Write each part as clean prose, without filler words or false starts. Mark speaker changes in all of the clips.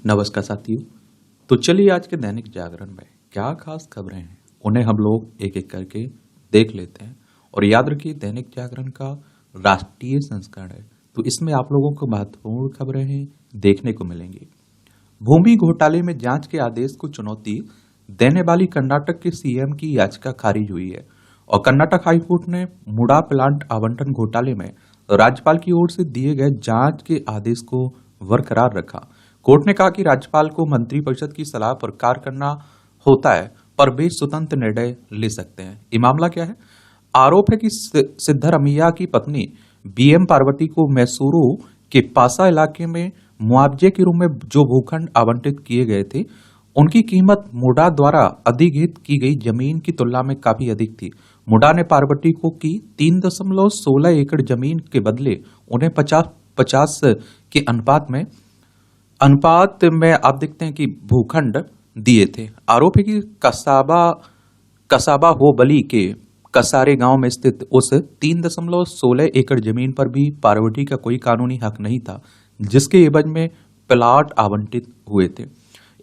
Speaker 1: नमस्कार साथियों। तो चलिए आज के दैनिक जागरण में क्या खास खबरें हैं उन्हें हम लोग एक एक करके देख लेते हैं। और याद रखिए दैनिक जागरण का राष्ट्रीय संस्करण है, तो इसमें आप लोगों को महत्वपूर्ण खबरें हैं देखने को मिलेंगी। भूमि घोटाले में जांच के आदेश को चुनौती देने वाली कर्नाटक के सीएम की याचिका खारिज हुई है। और कर्नाटक हाईकोर्ट ने मुडा प्लांट आवंटन घोटाले में राज्यपाल की ओर से दिए गए जांच के आदेश को बरकरार रखा। कोर्ट ने कहा कि राज्यपाल को मंत्रिपरिषद की सलाह पर कार्य करना होता है, पर वे स्वतंत्र निर्णय ले सकते हैं। ये मामला क्या है? आरोप है कि सिद्धरमैया की पत्नी बीएम पार्वती को मैसूरू के पासा इलाके में मुआवजे के रूप में जो भूखंड आवंटित किए गए थे, उनकी कीमत मुडा द्वारा अधिग्रहित की गई जमीन की तुलना में काफी अधिक थी। मुडा ने पार्वती को की 3.16 एकड़ जमीन के बदले उन्हें 50-50 के अनुपात में आप देखते हैं कि भूखंड दिए थे। आरोप है कि कसाबा होबली के कसारे गांव में स्थित उस 3.16 एकड़ जमीन पर भी पार्वती का कोई कानूनी हक नहीं था, जिसके एवज में प्लाट आवंटित हुए थे।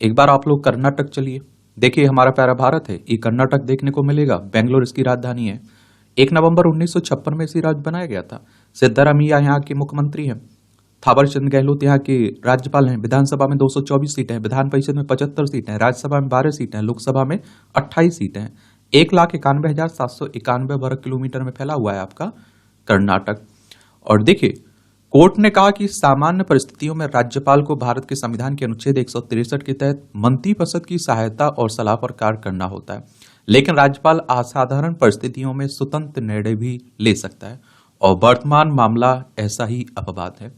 Speaker 1: एक बार आप लोग कर्नाटक चलिए, देखिए हमारा प्यारा भारत है, ये कर्नाटक देखने को मिलेगा। बेंगलोर इसकी राजधानी है। 1 नवंबर 1956 में इसे राज्य बनाया गया था। सिद्धरमैया यहाँ के मुख्यमंत्री हैं। थावरचंद गहलोत यहाँ के राज्यपाल हैं। विधानसभा में 224 सीटें हैं, विधान परिषद में 75 सीटें हैं, राज्यसभा में 12 सीटें हैं, लोकसभा में 28 सीटें हैं। 1,91,791 वर्ग किलोमीटर में फैला हुआ है आपका कर्नाटक। और देखिए कोर्ट ने कहा कि सामान्य परिस्थितियों में राज्यपाल को भारत के संविधान के अनुच्छेद 163 के तहत मंत्रिपरिषद की सहायता और सलाह पर कार्य करना होता है, लेकिन राज्यपाल असाधारण परिस्थितियों में स्वतंत्र निर्णय भी ले सकता है। और वर्तमान मामला ऐसा ही अपवाद है।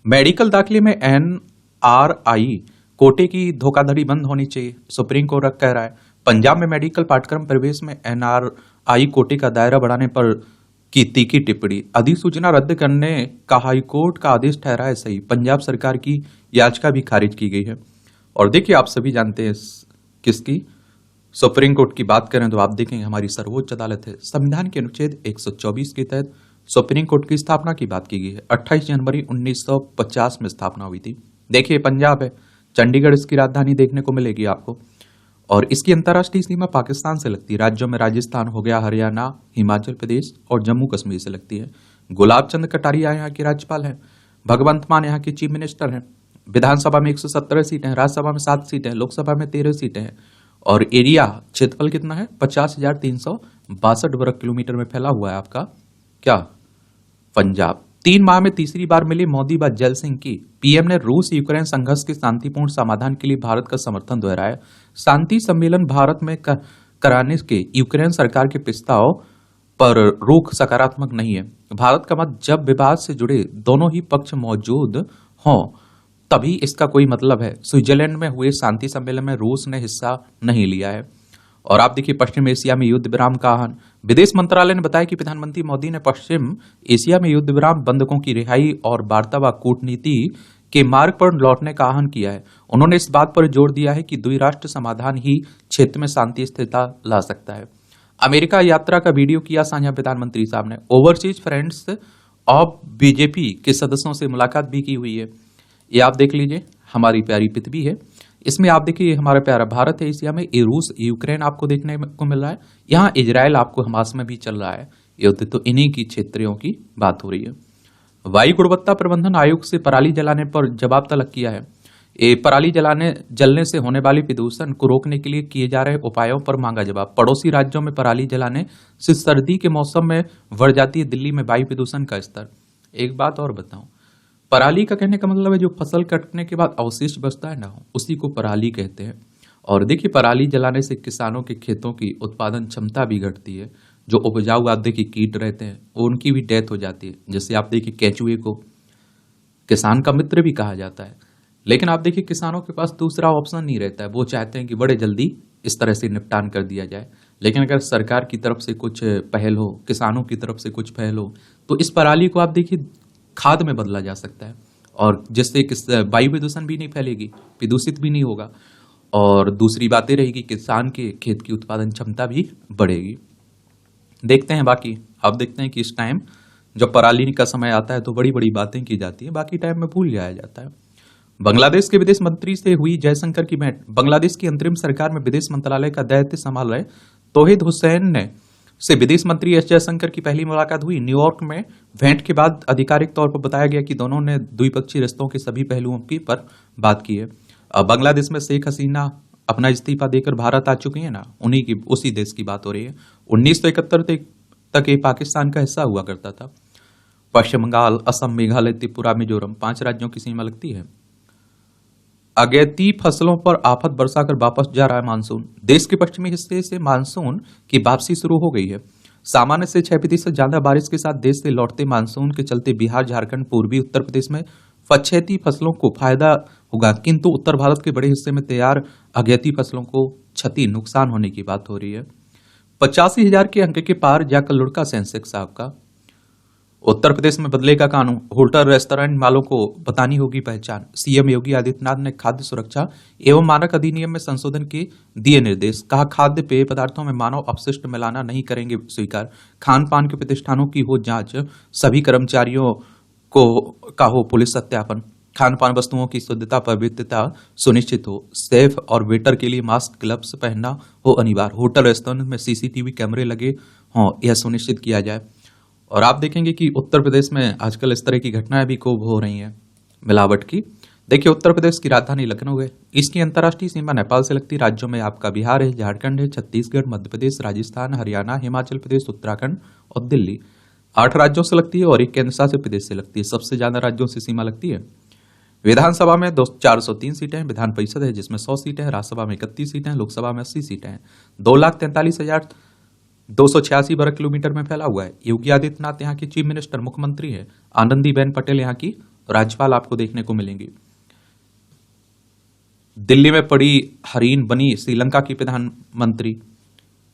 Speaker 1: मेडिकल दाखिले में एनआरआई कोटे की धोखाधड़ी बंद होनी चाहिए, सुप्रीम कोर्ट कह रहा है। पंजाब में मेडिकल पाठ्यक्रम प्रवेश में एनआरआई कोटे का दायरा बढ़ाने पर की तीखी टिप्पणी। अधिसूचना रद्द करने का हाईकोर्ट का आदेश ठहरा है सही, पंजाब सरकार की याचिका भी खारिज की गई है। और देखिए आप सभी जानते हैं किसकी, सुप्रीम कोर्ट की बात करें तो आप देखेंगे हमारी सर्वोच्च अदालत है। संविधान के अनुच्छेद 124 के तहत सुप्रीम कोर्ट की स्थापना की बात की गई है। 28 जनवरी 1950 में स्थापना हुई थी। देखिए पंजाब है, चंडीगढ़ इसकी राजधानी देखने को मिलेगी आपको। और इसकी अंतर्राष्ट्रीय सीमा पाकिस्तान से लगती है। राज्यों में राजस्थान हो गया, हरियाणा, हिमाचल प्रदेश और जम्मू कश्मीर से लगती है। गुलाब चंद कटारिया यहाँ के राज्यपाल हैं। भगवंत मान यहाँ के चीफ मिनिस्टर हैं। विधानसभा में 117 सीटें हैं, राज्यसभा में 7 सीटें हैं, लोकसभा में 13 सीटें हैं। और एरिया क्षेत्रफल कितना है? 50,362 वर्ग किलोमीटर में फैला हुआ है आपका क्या पंजाब। 3 माह में तीसरी बार मिली मोदी व जल सिंह की। पीएम ने रूस यूक्रेन संघर्ष के शांतिपूर्ण समाधान के लिए भारत का समर्थन दोहराया। शांति सम्मेलन भारत में कराने के यूक्रेन सरकार के प्रस्ताव पर रुख सकारात्मक नहीं है। भारत का मत जब विवाद से जुड़े दोनों ही पक्ष मौजूद हों तभी इसका कोई मतलब है। स्विट्जरलैंड में हुए शांति सम्मेलन में रूस ने हिस्सा नहीं लिया है। और आप देखिए पश्चिम एशिया में युद्ध विराम का आह्वान। विदेश मंत्रालय ने बताया कि प्रधानमंत्री मोदी ने पश्चिम एशिया में युद्ध विराम, बंधकों की रिहाई और वार्ता व कूटनीति के मार्ग पर लौटने का आह्वान किया है। उन्होंने इस बात पर जोर दिया है कि द्विराष्ट्र समाधान ही क्षेत्र में शांति स्थिरता ला सकता है। अमेरिका यात्रा का वीडियो किया साझा प्रधानमंत्री साहब ने। ओवरसीज फ्रेंड्स ऑफ बीजेपी के सदस्यों से मुलाकात भी की हुई है। ये आप देख लीजिए, हमारी प्यारी पृथ्वी है, इसमें आप देखिए हमारा प्यारा भारत है एशिया में। ये रूस यूक्रेन आपको देखने को मिल रहा है, यहाँ इजराइल आपको हमास में भी चल रहा है युद्ध। तो इन्हीं की क्षेत्रों की बात हो रही है। वायु गुणवत्ता प्रबंधन आयोग से पराली जलाने पर जवाब तलब किया है। ये पराली जलने से होने वाले प्रदूषण को रोकने के लिए किए जा रहे उपायों पर मांगा जवाब। पड़ोसी राज्यों में पराली जलाने से सर्दी के मौसम में बढ़ जाती है दिल्ली में वायु प्रदूषण का स्तर। एक बात और बताऊं, पराली का कहने का मतलब है जो फसल कटने के बाद अवशिष्ट बचता है ना, उसी को पराली कहते हैं। और देखिए पराली जलाने से किसानों के खेतों की उत्पादन क्षमता भी घटती है। जो उपजाऊ आप देखिए कीट रहते हैं उनकी भी डेथ हो जाती है। जैसे आप देखिए केंचुए को किसान का मित्र भी कहा जाता है, लेकिन आप देखिए किसानों के पास दूसरा ऑप्शन नहीं रहता है। वो चाहते हैं कि बड़े जल्दी इस तरह से निपटान कर दिया जाए। लेकिन अगर सरकार की तरफ से कुछ पहल हो, किसानों की तरफ से कुछ पहल हो, तो इस पराली को आप देखिए खाद में बदला जा सकता है। और जिससे वायु प्रदूषण भी नहीं फैलेगी, प्रदूषित भी नहीं होगा। और दूसरी बातें रहेगी, किसान के खेत की उत्पादन क्षमता भी बढ़ेगी। देखते हैं बाकी, आप देखते हैं कि इस टाइम जब पराली का समय आता है तो बड़ी बड़ी बातें की जाती है, बाकी टाइम में भूल जाया जाता है। बांग्लादेश के विदेश मंत्री से हुई जयशंकर की भेंट। बांग्लादेश की अंतरिम सरकार में विदेश मंत्रालय का दायित्व संभाल रहे तौहीद हुसैन ने से विदेश मंत्री एस जयशंकर की पहली मुलाकात हुई। न्यूयॉर्क में भेंट के बाद आधिकारिक तौर पर बताया गया कि दोनों ने द्विपक्षीय रिश्तों के सभी पहलुओं की पर बात की है। अब बांग्लादेश में शेख हसीना अपना इस्तीफा देकर भारत आ चुकी है ना, उन्हीं की उसी देश की बात हो रही है। 1971 तक ये पाकिस्तान का हिस्सा हुआ करता था। पश्चिम बंगाल, असम, मेघालय, त्रिपुरा, मिजोरम 5 राज्यों की सीमा लगती है। अगैती फसलों पर आफत बरसाकर वापस जा रहा है मानसून। देश के पश्चिमी हिस्से से मानसून की वापसी शुरू हो गई है। सामान्य से 6% ज्यादा बारिश के साथ देश से लौटते मानसून के चलते बिहार, झारखंड, पूर्वी उत्तर प्रदेश में पछेती फसलों को फायदा होगा, किंतु उत्तर भारत के बड़े हिस्से में तैयार अगैती फसलों को क्षति नुकसान होने की बात हो रही है। 85,000 के अंक के पार जाकर लुढ़का सेंसेक्स साहब का। उत्तर प्रदेश में बदलेगा कानून, होटल रेस्टोरेंट मालों को बतानी होगी पहचान। सीएम योगी आदित्यनाथ ने खाद्य सुरक्षा एवं मानक अधिनियम में संशोधन के दिए निर्देश। कहा, खाद्य पेय पदार्थों में मानव अपशिष्ट मिलाना नहीं करेंगे स्वीकार। खान पान के प्रतिष्ठानों की हो जांच, सभी कर्मचारियों का हो पुलिस सत्यापन। खान पान वस्तुओं की शुद्धता पवित्रता सुनिश्चित हो। शेफ और वेटर के लिए मास्क, ग्लव्स पहनना हो अनिवार्य। होटल रेस्टोरेंट में सीसीटीवी कैमरे लगे हों, यह सुनिश्चित किया जाए। और आप देखेंगे कि उत्तर प्रदेश में आजकल इस तरह की घटनाएं भी खूब हो रही हैं मिलावट की। देखिए, उत्तर प्रदेश की राजधानी लखनऊ है। इसकी अंतर्राष्ट्रीय सीमा नेपाल से लगती राज्यों में आपका बिहार है, झारखंड है, छत्तीसगढ़, मध्य प्रदेश, राजस्थान, हरियाणा, हिमाचल प्रदेश, उत्तराखंड और दिल्ली 8 राज्यों से लगती है और 1 केंद्र शासित प्रदेश से लगती है। सबसे ज्यादा राज्यों से सीमा लगती है। विधानसभा में 403 सीटें हैं। विधान परिषद है जिसमें 100 सीटें हैं। राज्यसभा में 31 सीटें हैं। लोकसभा में 80 सीटें हैं। 2,43,286 वर्ग किलोमीटर में फैला हुआ है। योगी आदित्यनाथ यहाँ की चीफ मिनिस्टर मुख्यमंत्री है। आनंदीबेन पटेल यहाँ की राज्यपाल आपको देखने को मिलेंगी। दिल्ली में पड़ी हरीन बनी श्रीलंका की प्रधानमंत्री।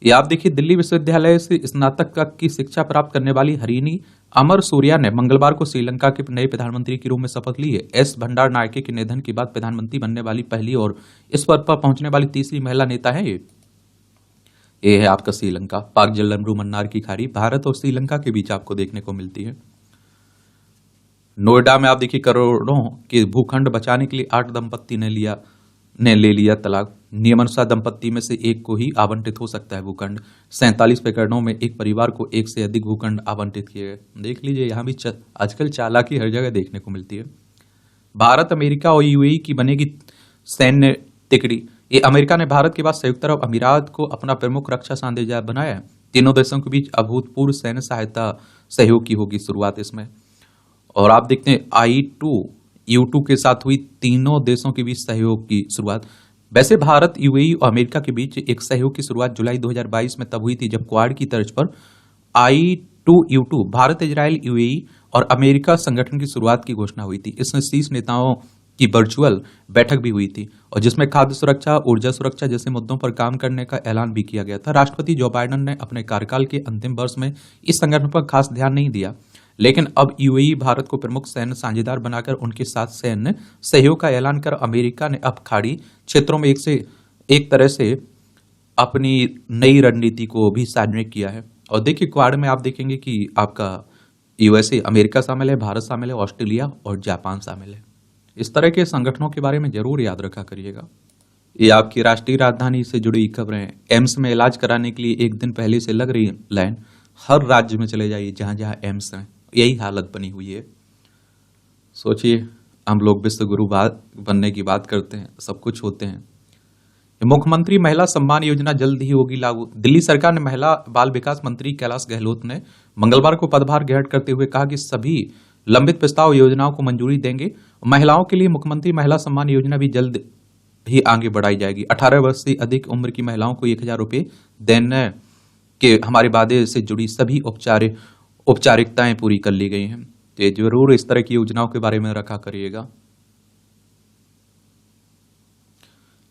Speaker 1: ये आप देखिए, दिल्ली विश्वविद्यालय से स्नातक की शिक्षा प्राप्त करने वाली हरीनी अमर सूर्या ने मंगलवार को श्रीलंका के नए प्रधानमंत्री के रूप में शपथ ली है। एस भंडार नायके के निधन के बाद प्रधानमंत्री बनने वाली पहली और इस पद पर पहुंचने वाली तीसरी महिला नेता है। ये है आपका श्रीलंका। पाक जलमरू मन्नार की खाड़ी भारत और श्रीलंका के बीच आपको देखने को मिलती है। नोएडा में आप देखिए, करोड़ों के भूखंड बचाने के लिए 8 दंपत्ति ने ले लिया तलाक। नियमानुसार दंपत्ति में से एक को ही आवंटित हो सकता है भूखंड। 47 प्रकरणों में एक परिवार को एक से अधिक भूखंड आवंटित किए गए। देख लीजिए, यहाँ भी आजकल चालाकी हर जगह देखने को मिलती है। भारत, अमेरिका और यूएई की बनेगी सैन्य तिकड़ी। ये अमेरिका ने भारत के बाद संयुक्त अरब अमीरात को अपना प्रमुख रक्षा साझेदार बनाया है। तीनों देशों के बीच अभूतपूर्व सैन्य सहायता सहयोग की होगी शुरुआत इसमें। और आप देखते हैं I2U2 के साथ हुई तीनों देशों के बीच सहयोग की शुरुआत। वैसे भारत, यूएई और अमेरिका के बीच एक सहयोग की शुरुआत जुलाई 2022 में तब हुई थी जब क्वाड की तर्ज पर I2U2 भारत, इजराइल, यूएई और अमेरिका संगठन की शुरुआत की घोषणा हुई थी। इसमें शीर्ष नेताओं की वर्चुअल बैठक भी हुई थी और जिसमें खाद्य सुरक्षा, ऊर्जा सुरक्षा जैसे मुद्दों पर काम करने का ऐलान भी किया गया था। राष्ट्रपति जो बाइडेन ने अपने कार्यकाल के अंतिम वर्ष में इस संगठन पर खास ध्यान नहीं दिया, लेकिन अब यूएई भारत को प्रमुख सैन्य साझेदार बनाकर उनके साथ सैन्य सहयोग का ऐलान कर अमेरिका ने अब खाड़ी क्षेत्रों में एक तरह से अपनी नई रणनीति को भी सार्वजनिक किया है। और देखिए, क्वाड में आप देखेंगे कि आपका यूएसए, अमेरिका शामिल है, भारत शामिल है, ऑस्ट्रेलिया और जापान शामिल है। इस तरह के संगठनों के बारे में जरूर याद रखा करिएगा। ये आपकी राष्ट्रीय राजधानी से जुड़ी खबरें। एम्स में इलाज कराने के लिए एक दिन पहले से लग रही लाइन। हर राज्य में चले जाइए जहां जहां एम्स हैं, यही हालत बनी हुई है। सोचिए, हम लोग विश्व गुरु बनने की बात करते हैं, सब कुछ होते हैं। मुख्यमंत्री महिला सम्मान योजना जल्द ही होगी लागू। दिल्ली सरकार ने महिला बाल विकास मंत्री कैलाश गहलोत ने मंगलवार को पदभार ग्रहण करते हुए कहा कि सभी लंबित प्रस्ताव योजनाओं को मंजूरी देंगे। महिलाओं के लिए मुख्यमंत्री महिला सम्मान योजना भी जल्द ही आगे बढ़ाई जाएगी। 18 वर्ष से अधिक उम्र की महिलाओं को 1,000 रुपए देने के हमारे वादे से जुड़ी सभी औपचारिकताएं पूरी कर ली गई हैं। तो जरूर इस तरह की योजनाओं के बारे में रखा करिएगा।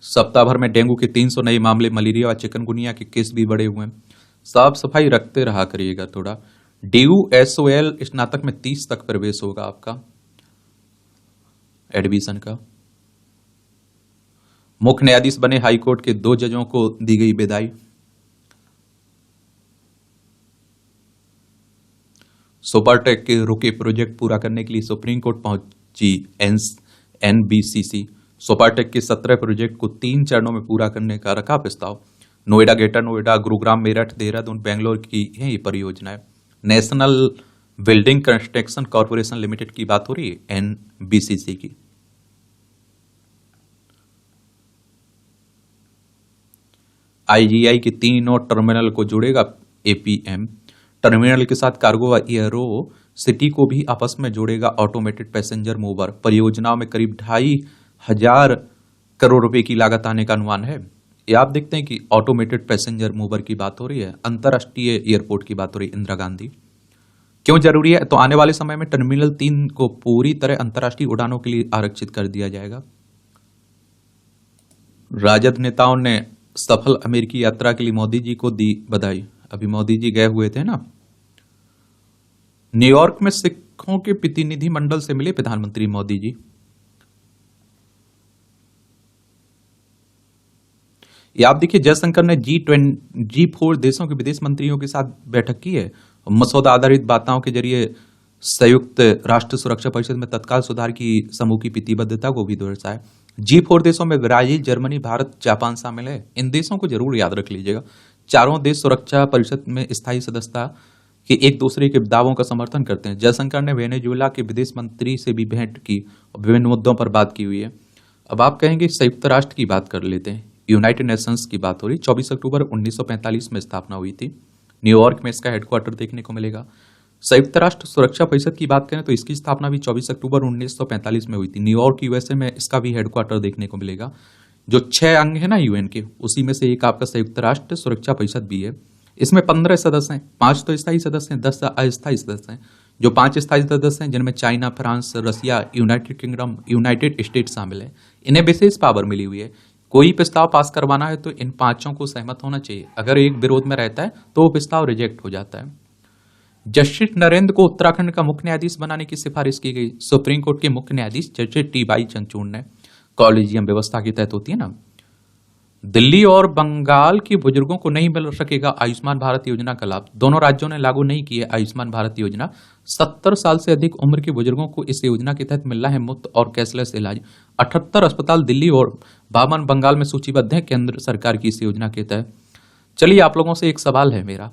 Speaker 1: सप्ताह भर में डेंगू के 300 नए मामले, मलेरिया और चिकनगुनिया के केस भी बढ़े हुए हैं। साफ सफाई रखते रहा करिएगा थोड़ा। DU/SOL स्नातक में 30 तक प्रवेश होगा आपका एडमिशन का। मुख्य न्यायाधीश बने हाईकोर्ट के 2 जजों को दी गई विदाई। सुपरटेक के रुके प्रोजेक्ट पूरा करने के लिए सुप्रीम कोर्ट पहुंची NBCC सोपाटेक के 17 प्रोजेक्ट को 3 चरणों में पूरा करने का रखा प्रस्ताव। नोएडा, ग्रेटर नोएडा, गुरुग्राम, मेरठ, देहरादून, बेंगलोर की है ये परियोजनाएं। National building construction corporation limited की बात हो रही है, NBCC की। IGI के 3 और टर्मिनल को जोड़ेगा APM। टर्मिनल के साथ कार्गो व एयरो सिटी को भी आपस में जोड़ेगा ऑटोमेटेड पैसेंजर मूवर। परियोजनाओं में करीब 2,500 करोड़ रुपए की लागत आने का अनुमान है। ये आप देखते हैं कि ऑटोमेटेड पैसेंजर मूवर की बात हो रही है, अंतरराष्ट्रीय एयरपोर्ट की बात हो रही है, इंदिरा गांधी। क्यों जरूरी है? तो आने वाले समय में टर्मिनल 3 को पूरी तरह अंतरराष्ट्रीय उड़ानों के लिए आरक्षित कर दिया जाएगा। राजद नेताओं ने सफल अमेरिकी यात्रा के लिए मोदी जी को दी बधाई। अभी मोदी जी गए हुए थे ना न्यूयॉर्क में, सिखों के प्रतिनिधि मंडल से मिले प्रधानमंत्री मोदी जी। ये आप देखिए, जयशंकर ने G4 देशों के विदेश मंत्रियों के साथ बैठक की है। मसौदा आधारित बाताओं के जरिए संयुक्त राष्ट्र सुरक्षा परिषद में तत्काल सुधार की समूह की प्रतिबद्धता को भी दर्शाया। G4 देशों में ब्राजील, जर्मनी, भारत, जापान शामिल है। इन देशों को जरूर याद रख लीजिएगा। चारों देश सुरक्षा परिषद में स्थायी सदस्यता के एक दूसरे के दावों का समर्थन करते हैं। जयशंकर ने वेनेजुएला के विदेश मंत्री से भी भेंट की और विभिन्न मुद्दों पर बात की हुई है। अब आप कहेंगे संयुक्त राष्ट्र की बात कर लेते हैं। यूनाइटेड नेशंस की बात हो रही। 24 अक्टूबर 1945 में स्थापना हुई थी। न्यूयॉर्क में इसका हेडक्वार्टर देखने को मिलेगा। संयुक्त राष्ट्र सुरक्षा परिषद की बात करें तो इसकी स्थापना भी 24 अक्टूबर 1945 में हुई थी। न्यूयॉर्क USA में इसका भी हेडक्वार्टर देखने को मिलेगा। जो 6 अंग है ना UN के, उसी में से एक आपका संयुक्त राष्ट्र सुरक्षा परिषद भी है। इसमें 15 सदस्य हैं, 5 तो स्थायी सदस्य हैं, 10 अस्थायी सदस्य हैं। जो 5 स्थायी सदस्य हैं जिनमें चाइना, फ्रांस, रसिया, यूनाइटेड किंगडम, यूनाइटेड स्टेट शामिल है, इन्हें विशेष पावर मिली हुई है। कोई प्रस्ताव पास करवाना है तो इन 5 को सहमत होना चाहिए। अगर एक विरोध में रहता है तो वो प्रस्ताव रिजेक्ट हो जाता है। जस्टिस नरेंद्र को उत्तराखंड का मुख्य न्यायाधीश बनाने की सिफारिश की गई। सुप्रीम कोर्ट के मुख्य न्यायाधीश जस्टिस TY चंद्रचूड़ ने, कॉलेजियम व्यवस्था के तहत होती है ना। दिल्ली और बंगाल के बुजुर्गों को नहीं मिल सकेगा आयुष्मान भारत योजना का लाभ। दोनों राज्यों ने लागू नहीं की है आयुष्मान भारत योजना। 70 साल से अधिक उम्र के बुजुर्गों को इस योजना के तहत मिल रहा है मुफ्त और कैशलेस इलाज। 78 अस्पताल दिल्ली और 52 बंगाल में सूचीबद्ध है केंद्र सरकार की इस योजना के तहत। चलिए, आप लोगों से एक सवाल है मेरा।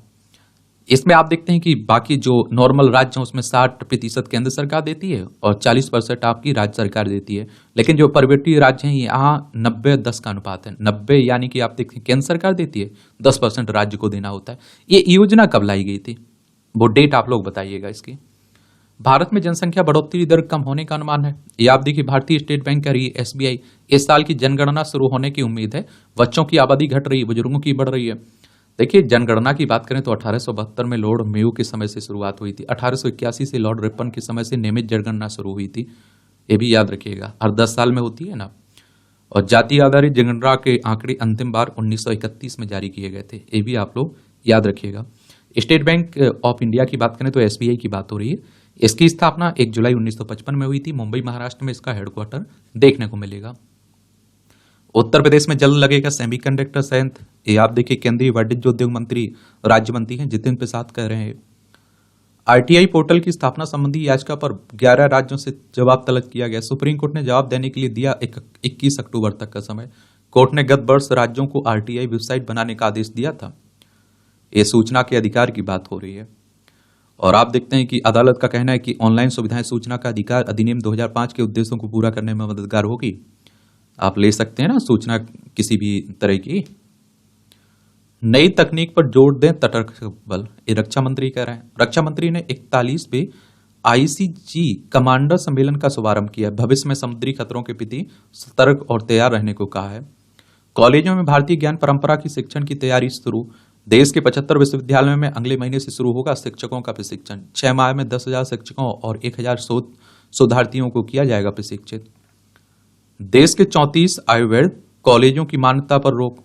Speaker 1: इसमें आप देखते हैं कि बाकी जो नॉर्मल राज्य हैं उसमें 60% केंद्र सरकार देती है और 40% आपकी राज्य सरकार देती है। लेकिन जो पर्वतीय राज्य हैं यहाँ 90-10 का अनुपात है। 90 यानी कि आप देखते हैं केंद्र सरकार देती है, 10% राज्य को देना होता है। ये योजना कब लाई गई थी, वो डेट आप लोग बताइएगा इसकी। भारत में जनसंख्या बढ़ोतरी दर कम होने का अनुमान है। ये आप देखिए, भारतीय स्टेट बैंक कह रही है, SBI इस साल की जनगणना शुरू होने की उम्मीद है। बच्चों की आबादी घट रही है, बुजुर्गों की बढ़ रही है। देखिए, जनगणना की बात करें तो 1872 में लॉर्ड मेयो के समय से शुरुआत हुई थी। 1881 से लॉर्ड रिपन के समय से नियमित जनगणना शुरू हुई थी। ये भी याद रखिएगा, हर 10 साल में होती है ना। और जाति आधारित जनगणना के आंकड़े अंतिम बार 1931 में जारी किए गए थे। ये भी आप लोग याद रखिएगा। स्टेट बैंक ऑफ इंडिया की बात करें तो SBI की बात हो रही है। इसकी स्थापना 1 जुलाई 1955 में हुई थी। मुंबई, महाराष्ट्र में इसका हेडक्वार्टर देखने को मिलेगा। उत्तर प्रदेश में जल्द लगेगा सेमीकंडक्टर संयंत्र। ये आप देखिए, केंद्रीय वाणिज्य उद्योग मंत्री राज्य मंत्री हैं जितिन प्रसाद कह रहे हैं। RTI पोर्टल की स्थापना संबंधी याचिका पर 11 राज्यों से जवाब तलब किया गया। सुप्रीम कोर्ट ने जवाब देने के लिए दिया 21 अक्टूबर तक का समय। कोर्ट ने गत वर्ष राज्यों को RTI वेबसाइट बनाने का आदेश दिया था। ये सूचना के अधिकार की बात हो रही है। और आप देखते हैं कि अदालत का कहना है कि ऑनलाइन सुविधाएं सूचना का अधिकार अधिनियम 2005 के उद्देश्यों को पूरा करने में मददगार होगी। आप ले सकते हैं ना सूचना किसी भी तरह की। नई तकनीक पर जोर दें तटरक्षक बल, ये रक्षा मंत्री कह रहे हैं। रक्षा मंत्री ने 41वें ICG कमांडर सम्मेलन का शुभारंभ किया। भविष्य में समुद्री खतरों के प्रति सतर्क और तैयार रहने को कहा है। कॉलेजों में भारतीय ज्ञान परंपरा की शिक्षण की तैयारी शुरू। देश के 75 विश्वविद्यालयों में अगले महीने से शुरू होगा शिक्षकों का प्रशिक्षण। 6 माह में 10,000 शिक्षकों और 1,000 शोधार्थियों को किया जाएगा प्रशिक्षित। देश के 34 आयुर्वेद कॉलेजों की मान्यता पर रोक।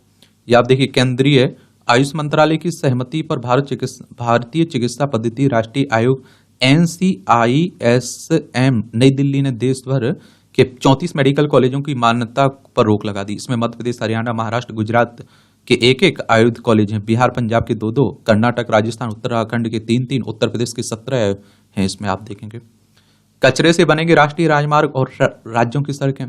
Speaker 1: या आप देखिए, केंद्रीय आयुष मंत्रालय की सहमति पर भारतीय चिकित्सा पद्धति राष्ट्रीय आयोग NCISM नई दिल्ली ने देश भर के 34 मेडिकल कॉलेजों की मान्यता पर रोक लगा दी। इसमें मध्य प्रदेश, हरियाणा, महाराष्ट्र, गुजरात के 1-1 आयुर्वेद कॉलेज हैं। बिहार, पंजाब के 2-2, कर्नाटक, राजस्थान, उत्तराखंड के 3-3, उत्तर प्रदेश के 17 हैं। इसमें आप देखेंगे कचरे से बनेंगे राष्ट्रीय राजमार्ग और राज्यों की सड़कें।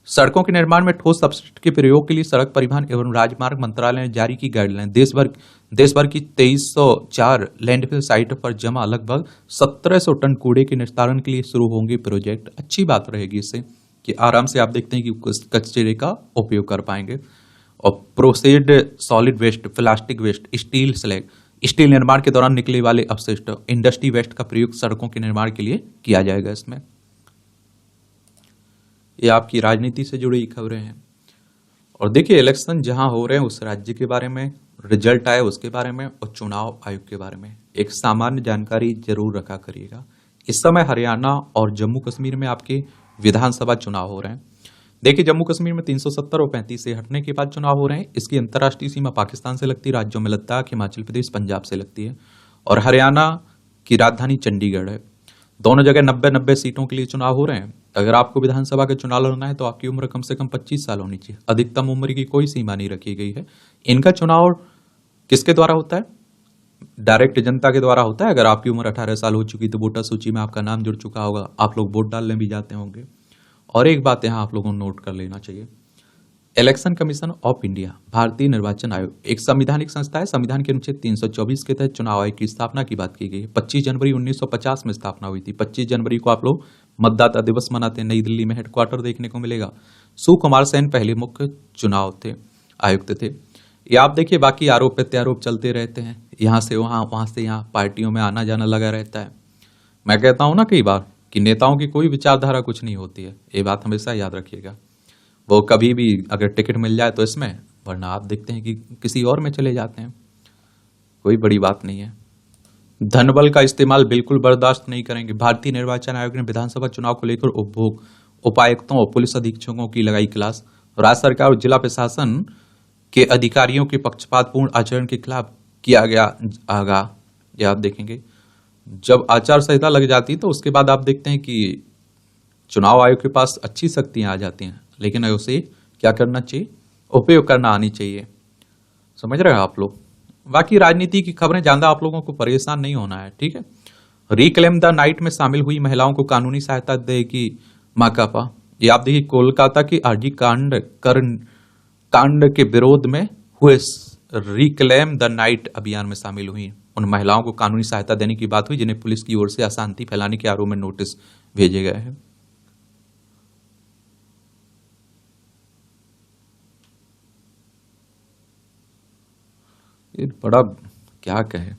Speaker 1: सड़कों के निर्माण में ठोस अपशिष्ट के प्रयोग के लिए सड़क परिवहन एवं राजमार्ग मंत्रालय ने जारी की गाइडलाइन। देश भर की 2304 लैंडफिल साइटों पर जमा लगभग 1700 टन कूड़े के निस्तारण के लिए शुरू होंगे प्रोजेक्ट। अच्छी बात रहेगी इससे कि आराम से आप देखते हैं कि कचरे का उपयोग कर पाएंगे। और processed solid waste, plastic waste, steel slag, steel निर्माण के दौरान निकले वाले अपशिष्ट, इंडस्ट्री वेस्ट का प्रयोग सड़कों के निर्माण के लिए किया जाएगा इसमें। ये आपकी राजनीति से जुड़ी खबरें हैं। और देखिए, इलेक्शन जहां हो रहे हैं उस राज्य के बारे में, रिजल्ट आए उसके बारे में और चुनाव आयोग के बारे में एक सामान्य जानकारी जरूर रखा करिएगा। इस समय हरियाणा और जम्मू कश्मीर में आपके विधानसभा चुनाव हो रहे हैं। देखिए, जम्मू कश्मीर में 370 और 35 से हटने के बाद चुनाव हो रहे हैं। इसकी अंतर्राष्ट्रीय सीमा पाकिस्तान से लगती है, राज्यों में लद्दाख, हिमाचल प्रदेश, पंजाब से लगती है। और हरियाणा की राजधानी चंडीगढ़ है। दोनों जगह 90-90 सीटों के लिए चुनाव हो रहे हैं। अगर आपको विधानसभा का चुनाव लड़ना है तो आपकी उम्र कम से कम 25 साल होनी चाहिए। अधिकतम उम्र की कोई सीमा नहीं रखी गई है। इनका चुनाव किसके द्वारा होता है? डायरेक्ट जनता के द्वारा होता है। अगर आपकी उम्र 18 साल हो चुकी तो वोटर सूची में आपका नाम जुड़ चुका होगा, आप लोग वोट डालने भी जाते होंगे। और एक बात यहां आप लोगों को नोट कर लेना चाहिए, इलेक्शन कमीशन ऑफ इंडिया, भारतीय निर्वाचन आयोग एक संवैधानिक संस्था है। संविधान के अनुच्छेद 324 के तहत चुनाव आयोग की स्थापना की बात की गई है। 25 जनवरी 1950 में स्थापना हुई थी। 25 जनवरी को आप लोग मतदाता दिवस मनाते हैं। नई दिल्ली में हेडक्वार्टर देखने को मिलेगा। सुकुमार सेन पहले मुख्य चुनाव थे आयुक्त थे। ये आप देखिए, बाकी आरोप प्रत्यारोप चलते रहते हैं, यहां से वहां, वहां से यहां, पार्टियों में आना जाना लगा रहता है। मैं कहता हूं ना कई बार कि नेताओं की कोई विचारधारा कुछ नहीं होती है। ये बात हमेशा याद रखिएगा। वो कभी भी अगर टिकट मिल जाए तो इसमें, वरना आप देखते हैं कि किसी और में चले जाते हैं। कोई बड़ी बात नहीं है। धनबल का इस्तेमाल बिल्कुल बर्दाश्त नहीं करेंगे। भारतीय निर्वाचन आयोग ने विधानसभा चुनाव को लेकर उपायुक्तों और पुलिस अधीक्षकों की लगाई क्लास। राज्य सरकार और जिला प्रशासन के अधिकारियों के पक्षपातपूर्ण आचरण के खिलाफ किया गया आगा। ये आप देखेंगे, जब आचार संहिता लग जाती है तो उसके बाद आप देखते हैं कि चुनाव आयोग के पास अच्छी शक्तियां आ जाती हैं, लेकिन उसे क्या करना चाहिए? उपयोग करना आनी चाहिए। समझ रहे हैं आप लोग? बाकी राजनीति की खबरें ज्यादा आप लोगों को परेशान नहीं होना है, ठीक है। रिक्लेम द नाइट में शामिल हुई महिलाओं को कानूनी सहायता देगी माकपा। ये आप देखिए, कोलकाता की आरजी कांड के विरोध में हुए रिक्लेम द नाइट अभियान में शामिल हुई उन महिलाओं को कानूनी सहायता देने की बात हुई जिन्हें पुलिस की ओर से अशांति फैलाने के आरोप में नोटिस भेजे गए हैं। ये बड़ा क्या कहे,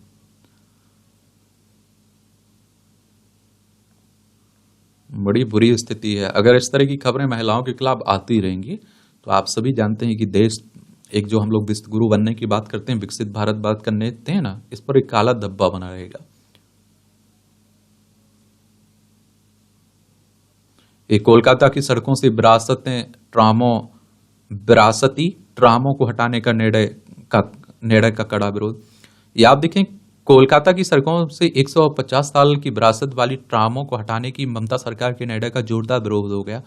Speaker 1: बड़ी बुरी स्थिति है। अगर इस तरह की खबरें महिलाओं के खिलाफ आती रहेंगी तो आप सभी जानते हैं कि देश, एक जो हम लोग विश्व गुरु बनने की बात करते हैं, विकसित भारत बात करने हैं ना, इस पर एक काला धब्बा बना रहेगा। ये कोलकाता की सड़कों से विरासती ट्रामों को हटाने का निर्णय का कड़ा विरोध। ये आप देखें, कोलकाता की सड़कों से 150 साल की विरासत वाली ट्रामों को हटाने की ममता सरकार के निर्णय का जोरदार विरोध हो गया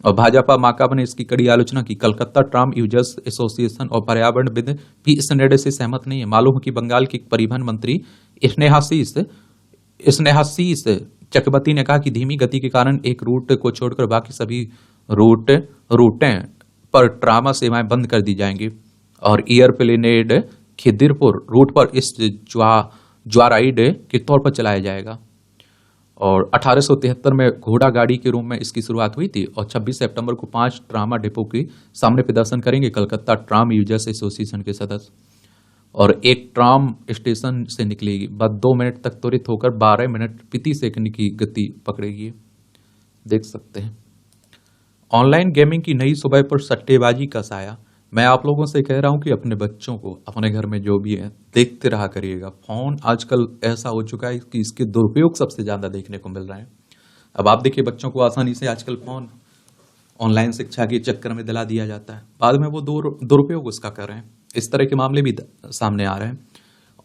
Speaker 1: और भाजपा माकपा ने इसकी कड़ी आलोचना की। कलकत्ता ट्राम यूजर्स एसोसिएशन और पर्यावरणविद भी इस निर्णय से सहमत नहीं है। मालूम है कि बंगाल के परिवहन मंत्री स्नेहाशीष चक्रवर्ती ने कहा कि धीमी गति के कारण एक रूट को छोड़कर बाकी सभी रूटें पर ट्रामा सेवाएं बंद कर दी जाएंगी और एयरप्लेनेड खिदिरपुर रूट पर इस ज्वाराइड के तौर पर चलाया जाएगा। और 1873 में घोड़ा गाड़ी के रूप में इसकी शुरुआत हुई थी और 26 सितंबर को 5 ट्रामा डिपो के सामने प्रदर्शन करेंगे कलकत्ता ट्राम यूजर्स एसोसिएशन के सदस्य। और एक ट्राम स्टेशन से निकलेगी, बस 2 मिनट तक त्वरित होकर 12 मिनट प्रति सेकंड की गति पकड़ेगी। देख सकते हैं ऑनलाइन गेमिंग की नई सुबह पर सट्टेबाजी का साया। मैं आप लोगों से कह रहा हूं कि अपने बच्चों को अपने घर में जो भी है देखते रहा करिएगा। फोन आजकल ऐसा हो चुका है कि इसके दुरुपयोग सबसे ज्यादा देखने को मिल रहा है। अब आप देखिए, बच्चों को आसानी से आजकल फोन ऑनलाइन शिक्षा के चक्कर में दिला दिया जाता है, बाद में वो दुरुपयोग उसका कर रहे हैं। इस तरह के मामले भी सामने आ रहे हैं।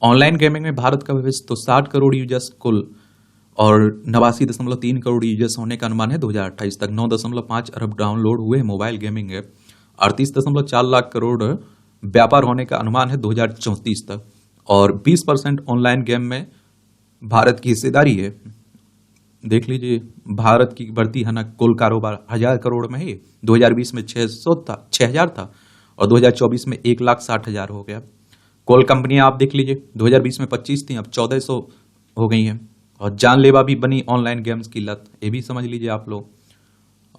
Speaker 1: ऑनलाइन गेमिंग में भारत का भविष्य तो 60 करोड़ यूजर्स कुल और 89.3 करोड़ यूजर्स होने का अनुमान है 2028 तक। 9.5 अरब डाउनलोड हुए mobile gaming app. 38.4 lakh crore व्यापार होने का अनुमान है 2034 तक और 20% ऑनलाइन गेम में भारत की हिस्सेदारी है। देख लीजिए, भारत की बढ़ती है ना कुल कारोबार 1,000 करोड़ में है। 2020 में 6,000 था और 2024 में 1,60,000 हो गया। कुल कंपनियां आप देख लीजिए, 2020 में 25 थी, अब 1,400 हो गई हैं। और जानलेवा भी बनी ऑनलाइन गेम्स की लत, ये भी समझ लीजिए आप लोग।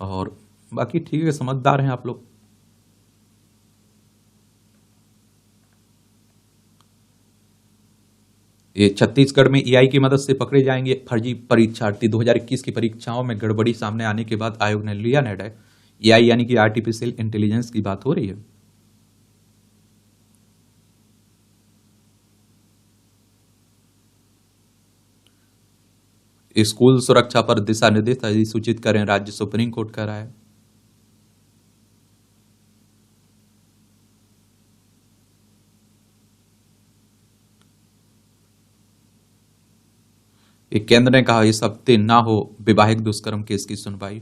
Speaker 1: और बाकी ठीक है, समझदार हैं आप लोग। ये छत्तीसगढ़ में एआई की मदद से पकड़े जाएंगे फर्जी परीक्षार्थी। 2021 की परीक्षाओं में गड़बड़ी सामने आने के बाद आयोग ने लिया निर्णय। एआई यानी कि आर्टिफिशियल इंटेलिजेंस की बात हो रही है। स्कूल सुरक्षा पर दिशा निर्देश अधिसूचित करें राज्य, सुप्रीम कोर्ट का राय। एक केंद्र ने कहा इस हफ्ते ना हो वैवाहिक दुष्कर्म केस की सुनवाई।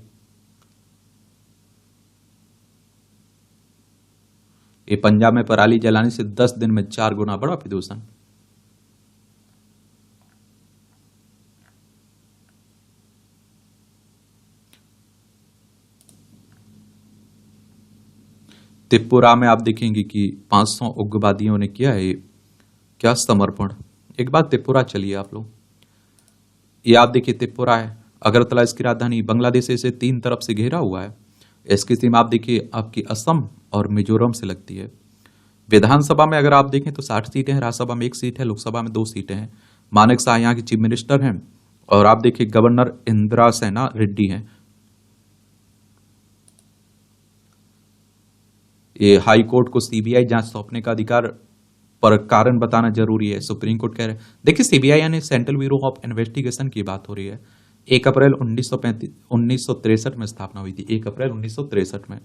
Speaker 1: ये पंजाब में पराली जलाने से 10 दिन में 4 गुना बढ़ा प्रदूषण। त्रिपुरा में आप देखेंगे कि 500 उग्रवादियों ने किया है क्या समर्पण। एक बार त्रिपुरा चलिए आप लोग, ये आप देखिए त्रिपुरा है, अगरतला इसकी राजधानी, बांग्लादेश इसे 3 तरफ से घेरा हुआ है। इसकी सीमा आप देखिए आपकी असम और मिजोरम से लगती है। विधानसभा में अगर आप देखें तो 60 सीटें हैं, राज्यसभा में 1 सीट है, लोकसभा में 2 सीटें हैं। मानेक शाह यहाँ की चीफ मिनिस्टर हैं और आप देखिए गवर्नर इंदिरा सेना रेड्डी हैं। ये हाई कोर्ट को सीबीआई जांच सौंपने का अधिकार पर कारण बताना जरूरी है, सुप्रीम कोर्ट कह रहे हैं। देखिए सीबीआई यानी सेंट्रल ब्यूरो ऑफ इन्वेस्टिगेशन की बात हो रही है। 1 अप्रैल 1963 में स्थापना हुई थी। 1 अप्रैल 1963 में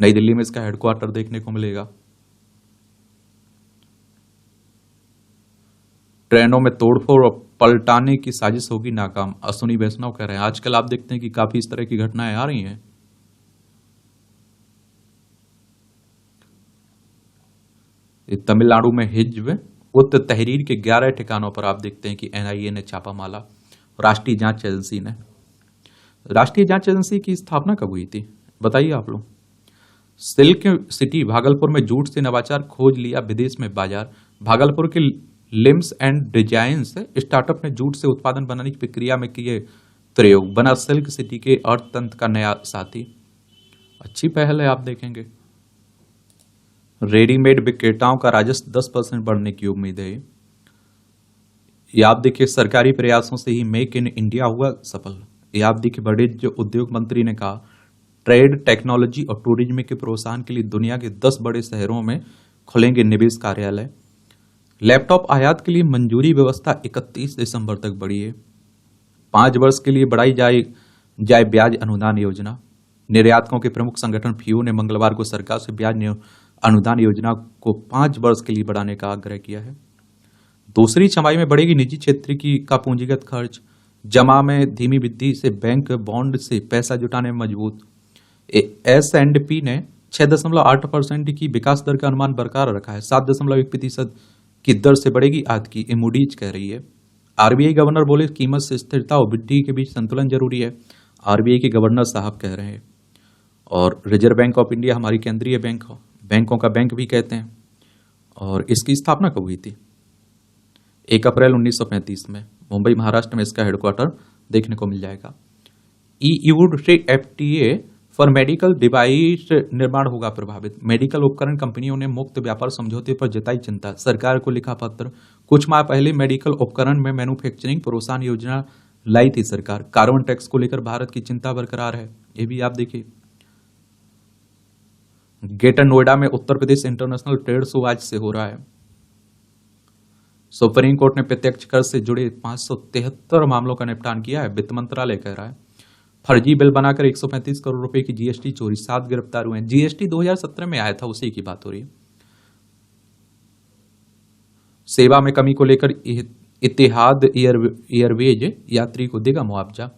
Speaker 1: नई दिल्ली में इसका हेडक्वार्टर देखने को मिलेगा। ट्रेनों में तोड़फोड़ और पलटाने की साजिश होगी नाकाम, अश्विनी वैष्णव कह रहे हैं। आजकल आप देखते हैं कि काफी इस तरह की घटनाएं आ रही हैं। तमिलनाडु में हिज्ब उत तहरीर के 11 ठिकानों पर आप देखते हैं कि एनआईए ने छापा मारा। राष्ट्रीय जांच एजेंसी ने, राष्ट्रीय जांच एजेंसी की स्थापना कब हुई थी बताइए आप लोग। सिल्क सिटी भागलपुर में जूट से नवाचार, खोज लिया विदेश में बाजार। भागलपुर के लिम्स एंड डिजाइन्स स्टार्टअप ने जूट से उत्पादन बनाने की प्रक्रिया में किए प्रयोग, बना सिल्क सिटी के अर्थतंत्र का नया साथी। अच्छी पहल है, आप देखेंगे। रेडीमेड विक्रेताओं का राजस्व 10% बढ़ने की उम्मीद है। ये आप देखिए सरकारी प्रयासों से ही मेक इन इंडिया हुआ सफल। ये आप देखिए बड़े जो उद्योग मंत्री ने कहा ट्रेड, टेक्नोलॉजी और टूरिज्म के प्रोत्साहन के लिए दुनिया के 10 बड़े शहरों में खुलेंगे निवेश कार्यालय। लैपटॉप आयात के लिए मंजूरी व्यवस्था 31 दिसंबर तक बढ़ी है। 5 वर्ष के लिए बढ़ाई जाए ब्याज अनुदान योजना। निर्यातकों के प्रमुख संगठन फीयू ने मंगलवार को सरकार से ब्याज अनुदान योजना को 5 वर्ष के लिए बढ़ाने का आग्रह किया है। दूसरी छमाही में बढ़ेगी निजी क्षेत्र का पूंजीगत खर्च। जमा में धीमी वृद्धि से बैंक बॉन्ड से पैसा जुटाने में मजबूत। S&P ने 6.8% की विकास दर का अनुमान बरकरार रखा है। 7.1% की दर से बढ़ेगी आज की, मूडीज कह रही है। आरबीआई गवर्नर बोले कीमत से स्थिरता और वृद्धि के बीच संतुलन जरूरी है, आरबीआई के गवर्नर साहब कह रहे हैं। और रिजर्व बैंक ऑफ इंडिया हमारी केंद्रीय बैंक हो, बैंकों का बैंक भी कहते हैं। और इसकी स्थापना कब हुई थी? 1 अप्रैल 1935 में मुंबई महाराष्ट्र में इसका हेडक्वार्टर देखने को मिल जाएगा। ईयू से एफटीए फॉर मेडिकल डिवाइस निर्माण होगा प्रभावित। मेडिकल उपकरण कंपनियों ने मुक्त व्यापार समझौते पर जताई चिंता, सरकार को लिखा पत्र। कुछ माह पहले मेडिकल उपकरण में मैन्युफैक्चरिंग प्रोत्साहन योजना लाई थी सरकार। कार्बन टैक्स को लेकर भारत की चिंता बरकरार है, ये भी आप देखिए। ग्रेटर नोएडा में Uttar Pradesh international trade show आज से हो रहा है। सुप्रीम कोर्ट ने प्रत्यक्ष कर से जुड़े 573 मामलों का निपटान किया है, वित्त मंत्रालय कह रहा है। फर्जी बिल बनाकर 135 करोड़ रुपए की जीएसटी चोरी, 7 गिरफ्तार हुए हैं। जीएसटी 2017 में आया था, उसी की बात हो रही है। सेवा में कमी को लेकर इतिहाद एयरवेज यात्री को देगा मुआवजा।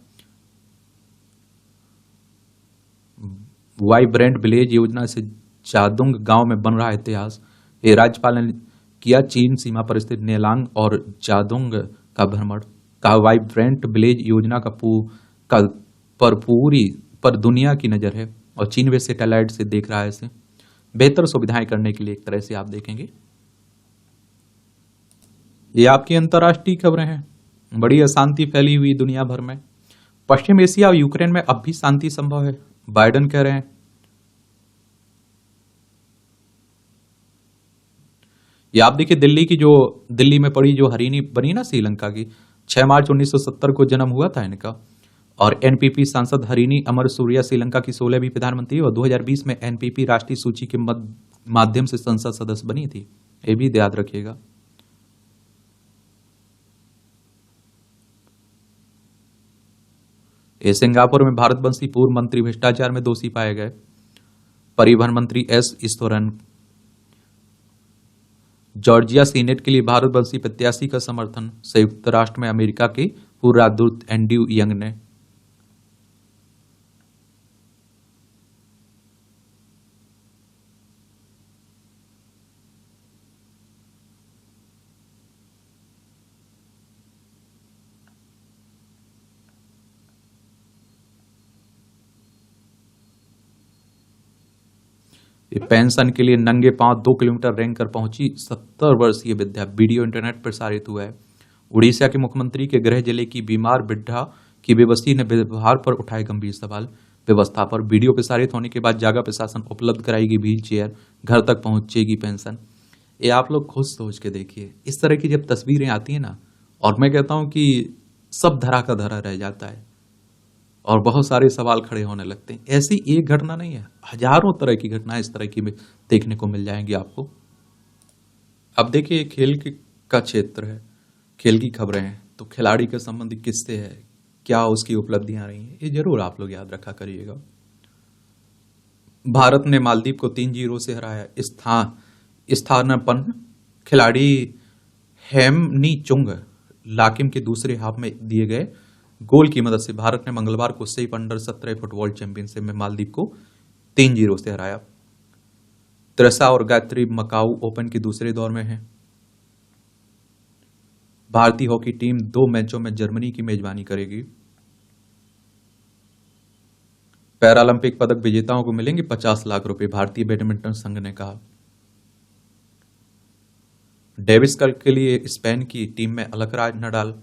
Speaker 1: वाइब्रेंट विलेज योजना से जादुंग गांव में बन रहा है इतिहास। ये राज्यपाल ने किया चीन सीमा पर स्थित नेलांग और जादुंग का भ्रमण। का वाइब्रेंट विलेज योजना का पर दुनिया की नजर है और चीन वे सैटेलाइट से देख रहा है इसे बेहतर सुविधाएं करने के लिए। एक तरह से आप देखेंगे ये आपकी अंतर्राष्ट्रीय खबरें हैं। बड़ी अशांति फैली हुई दुनिया भर में। पश्चिम एशिया और यूक्रेन में अब भी शांति संभव है, बाइडेन कह रहे हैं। ये आप देखिए दिल्ली में पड़ी जो हरिणी बनी ना श्रीलंका की, 6 मार्च 1970 को जन्म हुआ था इनका। और एनपीपी सांसद हरिणी अमर सूर्या श्रीलंका की 16वीं प्रधानमंत्री और 2020 में एनपीपी राष्ट्रीय सूची के माध्यम से संसद सदस्य बनी थी। ये भी याद रखिएगा। सिंगापुर में भारतवंशी पूर्व मंत्री भ्रष्टाचार में दोषी पाए गए। परिवहन मंत्री एस ईश्वरन। जॉर्जिया सीनेट के लिए भारतवंशी प्रत्याशी का समर्थन। संयुक्त राष्ट्र में अमेरिका के पूर्व राजदूत एंड्रयू यंग ने। ये पेंशन के लिए नंगे पांव 2 किलोमीटर रेंग कर पहुंची 70 वर्षीय विद्या। वीडियो इंटरनेट प्रसारित हुआ है। उड़ीसा के मुख्यमंत्री के गृह जिले की बीमार वृद्धा की बेबसी ने व्यवहार पर उठाए गंभीर सवाल। व्यवस्था पर वीडियो प्रसारित होने के बाद जागा प्रशासन उपलब्ध कराएगी व्हील चेयर, घर तक पहुंचेगी पेंशन। ये आप लोग खुद सोच के देखिए, इस तरह की जब तस्वीरें आती है ना, और मैं कहता हूं कि सब धरा का धरा रह जाता है और बहुत सारे सवाल खड़े होने लगते हैं। ऐसी एक घटना नहीं है, हजारों तरह की घटनाएं इस तरह की देखने को मिल जाएंगी आपको। अब देखिए का क्षेत्र है, खेल की खबरें हैं, तो खिलाड़ी के संबंधित किस्से है, क्या उसकी उपलब्धियां रही हैं, ये जरूर आप लोग याद रखा करिएगा। भारत ने मालदीव को 3-0 से हराया। स्थानापन्न खिलाड़ी हेमनी चुंग लाकिम के दूसरे हाफ में दिए गए गोल की मदद से भारत ने मंगलवार को सेफ अंडर 17 फुटबॉल चैंपियनशिप में मालदीव को 3-0 से हराया। त्रिशा और गायत्री मकाऊ ओपन के दूसरे दौर में है। भारतीय हॉकी टीम 2 मैचों में जर्मनी की मेजबानी करेगी। पैरालंपिक पदक विजेताओं को मिलेंगे 50 लाख रुपए, भारतीय बैडमिंटन संघ ने कहा। डेविस कप के लिए स्पेन की टीम में अलकराज नडाल।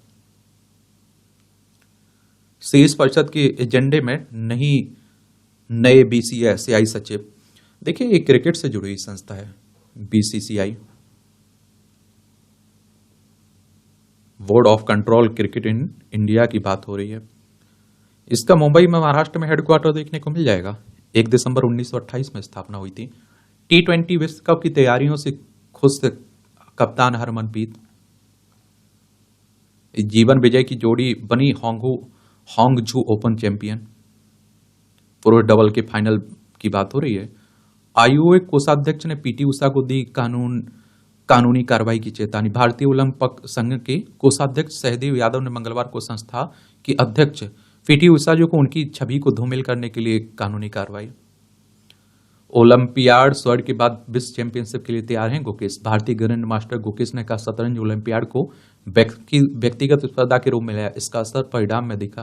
Speaker 1: शीर्ष परिषद के एजेंडे में नहीं नए बीसीसीआई सचिव। देखिए ये क्रिकेट से जुड़ी हुई संस्था है BCCI, board of control cricket in India की बात हो रही है। इसका मुंबई में महाराष्ट्र में हेडक्वार्टर देखने को मिल जाएगा। 1 दिसंबर 1928 में स्थापना हुई थी। T20 विश्व कप की तैयारियों से खुश कप्तान हरमनप्रीत। जीवन विजय की जोड़ी बनी होंगझू ओपन चैंपियन। पुरुष डबल के फाइनल की बात हो रही है। आईओए कोषाध्यक्ष ने पीटी उषा को दी कानूनी कार्रवाई की चेतावनी। भारतीय ओलंपिक संघ के कोषाध्यक्ष सहदेव यादव ने मंगलवार को संस्था की अध्यक्ष पीटी उषा जो को उनकी छवि को धूमिल करने के लिए कानूनी कार्रवाई। ओलंपियाड स्वर्ण के बाद विश्व चैंपियनशिप के लिए तैयार हैं गुकेश। भारतीय ग्रैंड मास्टर गुकेश ने कहा शतरंज ओलंपियाड को व्यक्तिगत स्पर्धा के रूप में लिया, इसका असर परिणाम में दिखा।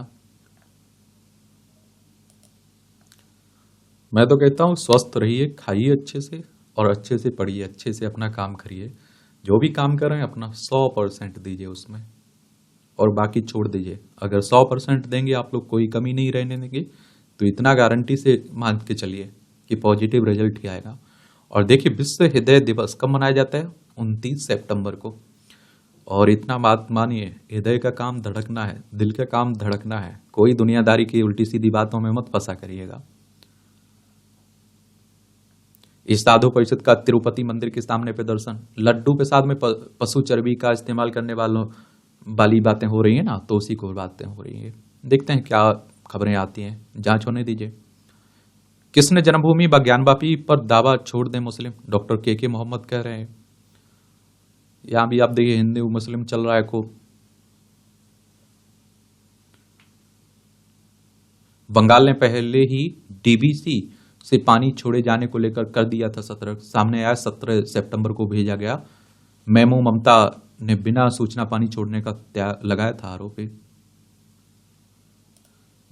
Speaker 1: मैं तो कहता हूं स्वस्थ रहिए, खाइए अच्छे से और अच्छे से पढ़िए, अच्छे से अपना काम करिए। जो भी काम कर रहे हैं अपना 100% दीजिए उसमें और बाकी छोड़ दीजिए। अगर 100% देंगे आप लोग, कोई कमी नहीं रहने देंगे, तो इतना गारंटी से मान के चलिए कि पॉजिटिव रिजल्ट ही आएगा। और देखिए विश्व हृदय दिवस कब मनाया जाता है? 29 सितंबर को। और इतना बात मानिए, हृदय का काम धड़कना है, दिल का काम धड़कना है। कोई दुनियादारी की उल्टी सीधी बातों में मत फंसा करिएगा। इस साधु परिषद का तिरुपति मंदिर के सामने प्रदर्शन। लड्डू प्रसाद में पशु चर्बी का इस्तेमाल करने वाली बातें हो रही है ना, तो उसी को बातें हो रही है। देखते हैं क्या खबरें आती हैं, जांच होने दीजिए। किसने जन्मभूमि व ज्ञानवापी पर दावा छोड़ दें मुस्लिम? डॉक्टर के मोहम्मद कह रहे हैं। यहां भी आप देखिए हिंदू मुस्लिम चल रहा है खूब। बंगाल ने पहले ही डीबीसी से पानी छोड़े जाने को लेकर कर दिया था सतर्क। सामने आया 17 सितंबर को भेजा गया मेमो। ममता ने बिना सूचना पानी छोड़ने का लगाया था आरोप।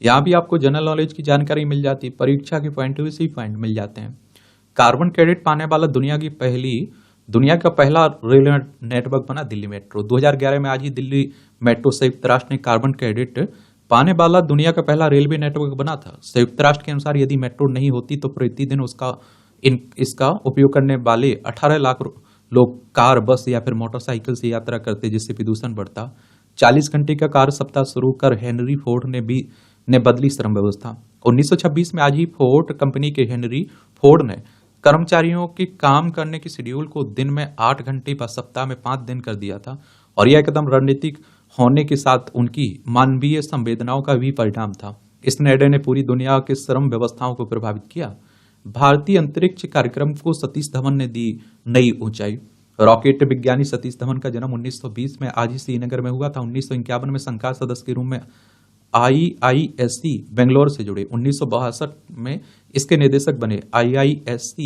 Speaker 1: यहां भी आपको जनरल नॉलेज की जानकारी मिल जाती है, परीक्षा के पॉइंट ऑफ व्यू से पॉइंट मिल जाते हैं। कार्बन क्रेडिट पाने वाला दुनिया का पहला रेल नेटवर्क बना दिल्ली मेट्रो। 2011 में आज ही दिल्ली मेट्रो संयुक्त राष्ट्र ने कार्बन क्रेडिट पाने वाला दुनिया का पहला रेलवे नेटवर्क बना था। संयुक्त राष्ट्र के अनुसार यदि मेट्रो नहीं होती तो प्रतिदिन इसका उपयोग करने वाले 18 लाख लोग कार, बस या फिर मोटरसाइकिल से यात्रा करते, जिससे प्रदूषण बढ़ता। 40 घंटे का कार्य सप्ताह शुरू कर हेनरी फोर्ड ने बदली श्रम व्यवस्था। 1926 में आज ही फोर्ड कंपनी के हेनरी फोर्ड ने कर्मचारियों के काम करने की शेड्यूल को दिन में 8 घंटे व सप्ताह में 5 दिन कर दिया था, और यह एकदम रणनीतिक होने के साथ उनकी मानवीय संवेदनाओं का भी परिणाम था। इस निर्णय ने पूरी दुनिया के श्रम व्यवस्थाओं को प्रभावित किया। भारतीय अंतरिक्ष कार्यक्रम को सतीश धवन ने दी नई ऊंचाई। रॉकेट विज्ञानी सतीश धवन का जन्म 1920 में आज ही श्रीनगर में हुआ था। 1951 में संकाय सदस्य के रूप में IISc बेंगलोर से जुड़े। 1962 में इसके निदेशक बने। IISc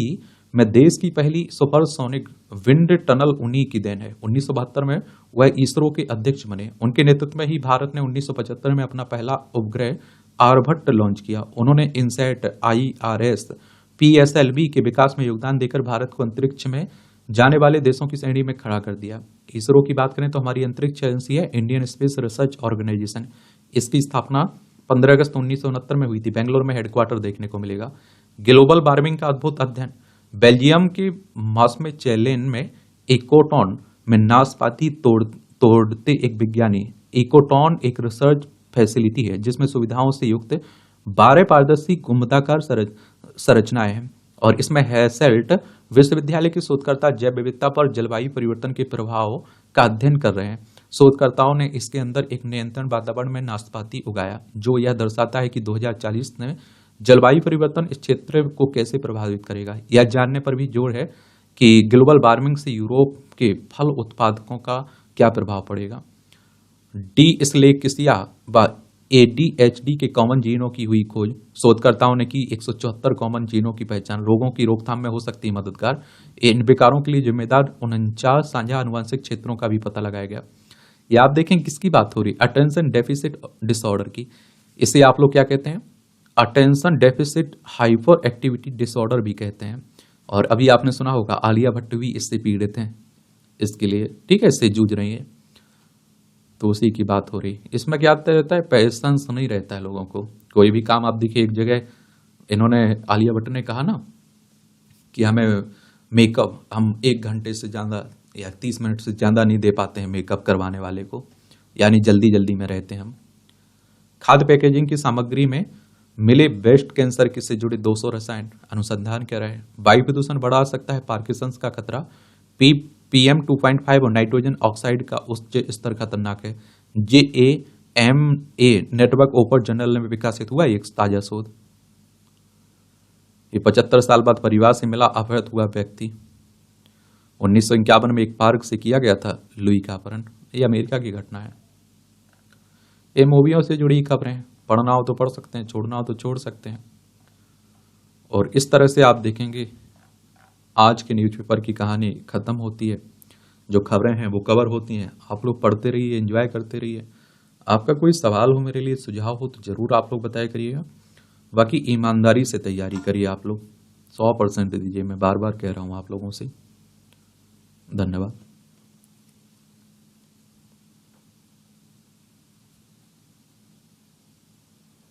Speaker 1: में देश की पहली सुपरसोनिक विंड टनल उन्हीं की देन है। 1972 में वह इसरो के अध्यक्ष बने। उनके नेतृत्व में ही भारत ने 1975 में अपना पहला उपग्रह आर्यभट्ट लॉन्च किया। उन्होंने इनसैट, IRS, PSLV के विकास में योगदान देकर भारत को अंतरिक्ष में जाने वाले देशों की श्रेणी में खड़ा कर दिया। इसरो की बात करें तो हमारी अंतरिक्ष एजेंसी है इंडियन स्पेस रिसर्च ऑर्गेनाइजेशन। इसकी स्थापना 15 अगस्त 1969 में हुई थी। बेंगलोर में हेडक्वार्टर देखने को मिलेगा। ग्लोबल वार्मिंग का अद्भुत अध्ययन। बेल्जियम के मास्मेचेलेन में इकोटॉन में नाशपाती तोड़ते एक विज्ञानी। इकोटॉन एक रिसर्च फैसिलिटी है जिसमें सुविधाओं से युक्त 12 पारदर्शी गुंबदाकार संरचनाएं हैं, और इसमें हैसेल्ट विश्वविद्यालय के शोधकर्ता जैव विविधता पर जलवायु परिवर्तन के प्रभाव का अध्ययन कर रहे हैं। शोधकर्ताओं ने इसके अंदर एक नियंत्रण वातावरण में नाशपाती उगाया, जो यह दर्शाता है कि 2040 में जलवायु परिवर्तन इस क्षेत्र को कैसे प्रभावित करेगा। यह जानने पर भी जोर है कि ग्लोबल वार्मिंग से यूरोप के फल उत्पादकों का क्या प्रभाव पड़ेगा। डिस्लेक्सिया व ADHD के कॉमन जीनों की हुई खोज। शोधकर्ताओं ने की 174 कॉमन जीनों की पहचान। रोगों की रोकथाम में हो सकती है मददगार। इन विकारों के लिए जिम्मेदार 49 साझा आनुवंशिक क्षेत्रों का भी पता लगाया गया। ये आप देखें किसकी बात हो रही, अटेंशन डेफिसिट डिसऑर्डर की। इसे आप लोग क्या कहते हैं, attention deficit hyper activity disorder भी कहते हैं। और अभी आपने सुना होगा आलिया भट्ट भी इससे पीड़ित हैं, इसके लिए, ठीक है, इससे जूझ रही है। तो उसी की बात हो रही। इसमें क्या रहता है, पैशंस नहीं रहता है लोगों को। कोई भी काम आप देखिए, एक जगह इन्होंने, आलिया भट्ट ने कहा ना कि हमें मेकअप हम 1 घंटे से ज़्यादा या 30 मिनट से ज़्यादा नहीं दे पाते हैं मेकअप करवाने वाले को, यानी जल्दी जल्दी में रहते हैं हम। खाद्य पैकेजिंग की सामग्री में मिले ब्रेस्ट कैंसर से जुड़े 200 रसायन अनुसंधान कर रहे हैं। वायु प्रदूषण बढ़ा सकता है पार्किंसंस का खतरा। PM 2.5 और नाइट्रोजन ऑक्साइड का उच्च स्तर खतरनाक है। JAMA नेटवर्क ओपर जर्नल में विकसित हुआ एक ताजा शोध। ये 75 साल बाद परिवार से मिला अपहृत हुआ व्यक्ति। 1951 में एक पार्क से किया गया था लुई का अपहरण। ये अमेरिका की घटना है। ये मूवियों से जुड़ी खबरें, पढ़ना हो तो पढ़ सकते हैं, छोड़ना हो तो छोड़ सकते हैं। और इस तरह से आप देखेंगे आज के न्यूज़पेपर की कहानी खत्म होती है। जो खबरें हैं वो कवर होती हैं। आप लोग पढ़ते रहिए, एंजॉय करते रहिए। आपका कोई सवाल हो, मेरे लिए सुझाव हो तो जरूर आप लोग बताया करिएगा। बाकी ईमानदारी से तैयारी करिए। आप लोग 100% दीजिए, मैं बार बार कह रहा हूँ आप लोगों से। धन्यवाद।